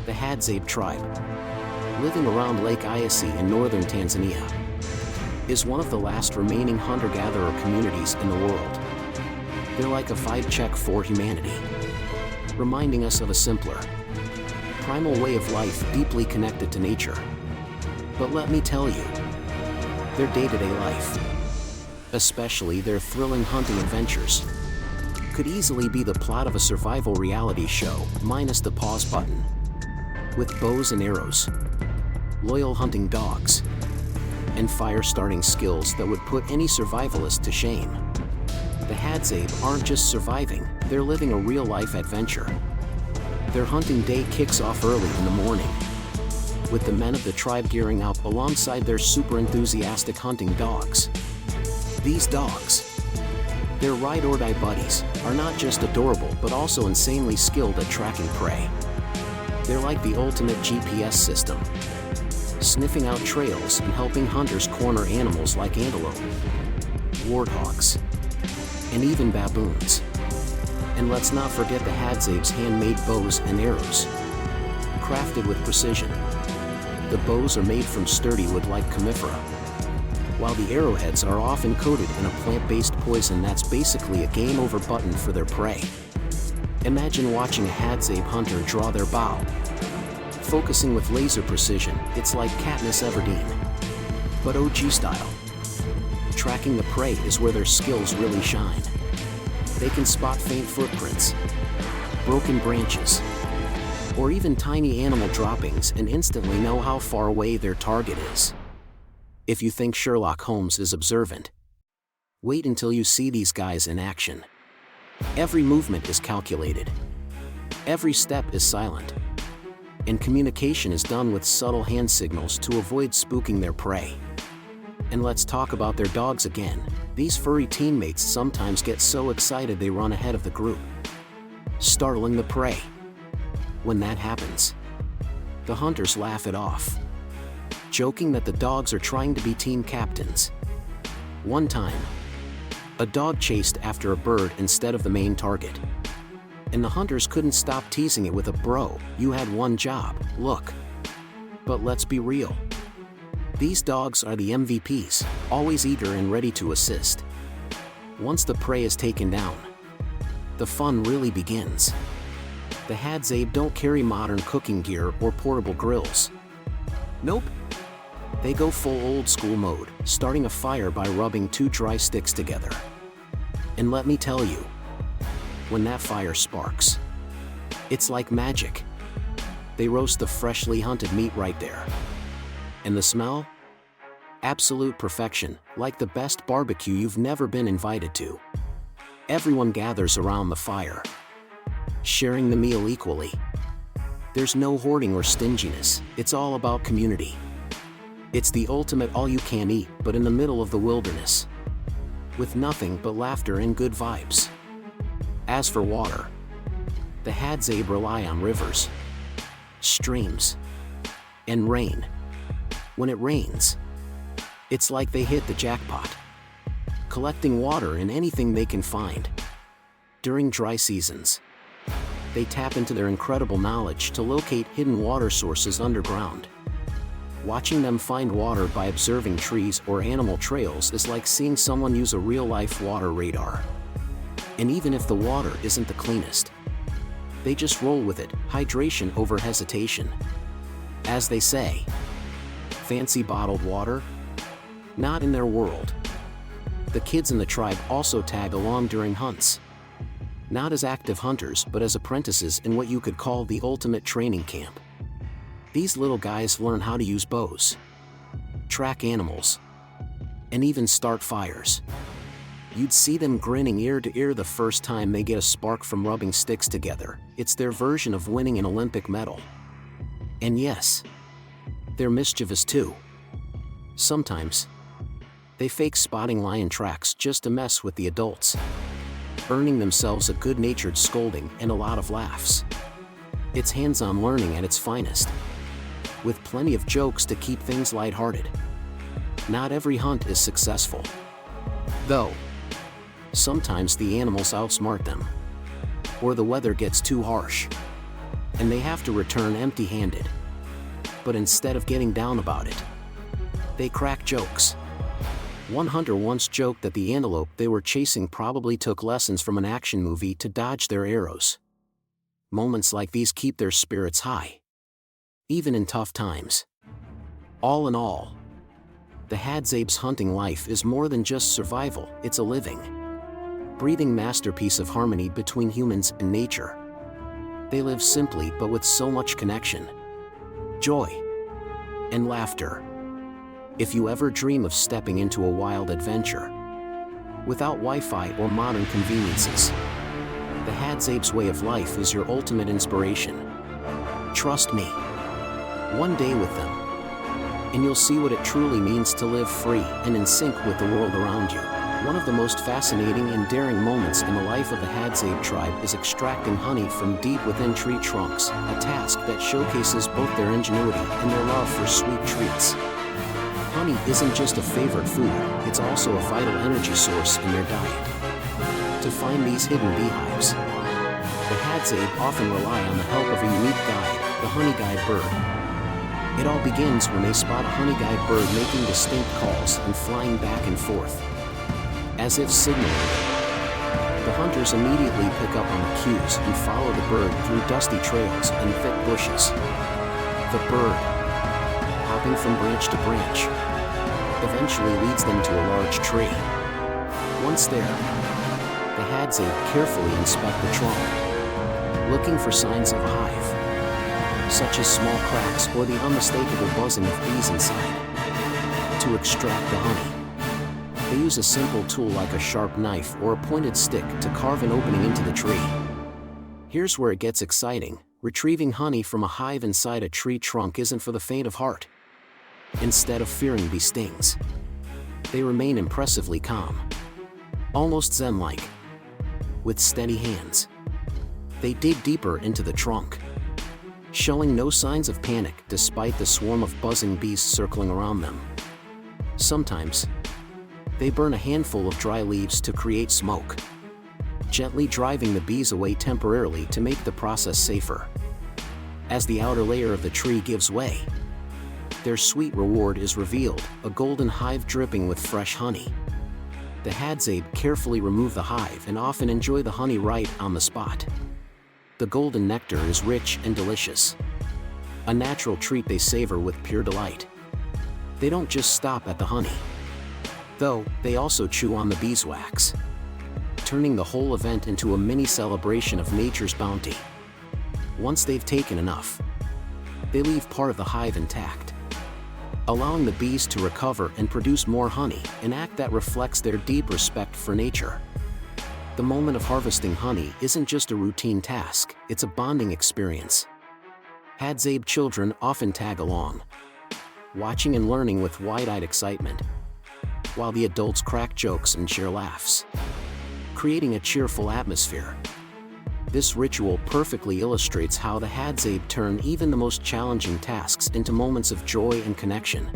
The HADZABE tribe, living around Lake Eyasi in northern Tanzania, is one of the last remaining hunter-gatherer communities in the world. They're like a vibe check for humanity, reminding us of a simpler, primal way of life deeply connected to nature. But let me tell you, their day-to-day life, especially their thrilling hunting adventures, could easily be the plot of a survival reality show, minus the pause button. With bows and arrows, loyal hunting dogs, and fire-starting skills that would put any survivalist to shame. The HADZABE aren't just surviving, they're living a real-life adventure. Their hunting day kicks off early in the morning, with the men of the tribe gearing up alongside their super enthusiastic hunting dogs. These dogs, their ride-or-die buddies, are not just adorable but also insanely skilled at tracking prey. They're like the ultimate GPS system, sniffing out trails and helping hunters corner animals like antelope, warthogs, and even baboons. And let's not forget the HADZABE's handmade bows and arrows, crafted with precision. The bows are made from sturdy wood like conifera, while the arrowheads are often coated in a plant-based poison that's basically a game-over button for their prey. Imagine watching a HADZABE hunter draw their bow, focusing with laser precision. It's like Katniss Everdeen, but OG style. Tracking the prey is where their skills really shine. They can spot faint footprints, broken branches, or even tiny animal droppings and instantly know how far away their target is. If you think Sherlock Holmes is observant, wait until you see these guys in action. Every movement is calculated. Every step is silent. And communication is done with subtle hand signals to avoid spooking their prey. And let's talk about their dogs again. These furry teammates sometimes get so excited they run ahead of the group, startling the prey. When that happens, the hunters laugh it off, joking that the dogs are trying to be team captains. One time, a dog chased after a bird instead of the main target, and the hunters couldn't stop teasing it with a "Bro, you had one job, look." But let's be real. These dogs are the MVPs, always eager and ready to assist. Once the prey is taken down, the fun really begins. The HADZABE don't carry modern cooking gear or portable grills. Nope. They go full old-school mode, starting a fire by rubbing two dry sticks together. And let me tell you, when that fire sparks, it's like magic. They roast the freshly hunted meat right there. And the smell? Absolute perfection, like the best barbecue you've never been invited to. Everyone gathers around the fire, sharing the meal equally. There's no hoarding or stinginess, it's all about community. It's the ultimate all-you-can-eat, but in the middle of the wilderness, with nothing but laughter and good vibes. As for water, the HADZABE rely on rivers, streams, and rain. When it rains, it's like they hit the jackpot, collecting water in anything they can find. During dry seasons, they tap into their incredible knowledge to locate hidden water sources underground. Watching them find water by observing trees or animal trails is like seeing someone use a real-life water radar. And even if the water isn't the cleanest, they just roll with it, hydration over hesitation. As they say, fancy bottled water? Not in their world. The kids in the tribe also tag along during hunts. Not as active hunters, but as apprentices in what you could call the ultimate training camp. These little guys learn how to use bows, track animals, and even start fires. You'd see them grinning ear to ear the first time they get a spark from rubbing sticks together. It's their version of winning an Olympic medal. And yes, they're mischievous too. Sometimes, they fake spotting lion tracks just to mess with the adults, earning themselves a good-natured scolding and a lot of laughs. It's hands-on learning at its finest, with plenty of jokes to keep things lighthearted. Not every hunt is successful, though. Sometimes the animals outsmart them, or the weather gets too harsh. and they have to return empty-handed. But instead of getting down about it, they crack jokes. One hunter once joked that the antelope they were chasing probably took lessons from an action movie to dodge their arrows. Moments like these keep their spirits high, even in tough times. All in all, the HADZABE's hunting life is more than just survival, it's a living, breathing masterpiece of harmony between humans and nature. They live simply but with so much connection, joy, and laughter. If you ever dream of stepping into a wild adventure, without Wi-Fi or modern conveniences, the HADZABE's way of life is your ultimate inspiration. Trust me, one day with them, and you'll see what it truly means to live free and in sync with the world around you. One of the most fascinating and daring moments in the life of the HADZABE tribe is extracting honey from deep within tree trunks, a task that showcases both their ingenuity and their love for sweet treats. Honey isn't just a favorite food, it's also a vital energy source in their diet. To find these hidden beehives, the HADZABE often rely on the help of a unique guide, the honey guide bird. It all begins when they spot a honey guide bird making distinct calls and flying back and forth, as if signaling. The hunters immediately pick up on the cues and follow the bird through dusty trails and thick bushes. The bird, hopping from branch to branch, eventually leads them to a large tree. Once there, the HADZABE carefully inspect the trunk, looking for signs of a hive, such as small cracks or the unmistakable buzzing of bees inside. To extract the honey, they use a simple tool like a sharp knife or a pointed stick to carve an opening into the tree. Here's where it gets exciting. Retrieving honey from a hive inside a tree trunk isn't for the faint of heart. Instead of fearing bee stings, they remain impressively calm, almost zen-like. With steady hands, they dig deeper into the trunk, showing no signs of panic despite the swarm of buzzing bees circling around them. Sometimes, they burn a handful of dry leaves to create smoke, gently driving the bees away temporarily to make the process safer. As the outer layer of the tree gives way, their sweet reward is revealed, a golden hive dripping with fresh honey. The HADZABE carefully remove the hive and often enjoy the honey right on the spot. The golden nectar is rich and delicious, a natural treat they savor with pure delight. They don't just stop at the honey, though, they also chew on the beeswax, turning the whole event into a mini celebration of nature's bounty. Once they've taken enough, they leave part of the hive intact, allowing the bees to recover and produce more honey, an act that reflects their deep respect for nature. The moment of harvesting honey isn't just a routine task, it's a bonding experience. HADZABE children often tag along, watching and learning with wide-eyed excitement, while the adults crack jokes and share laughs, creating a cheerful atmosphere. This ritual perfectly illustrates how the HADZABE turn even the most challenging tasks into moments of joy and connection.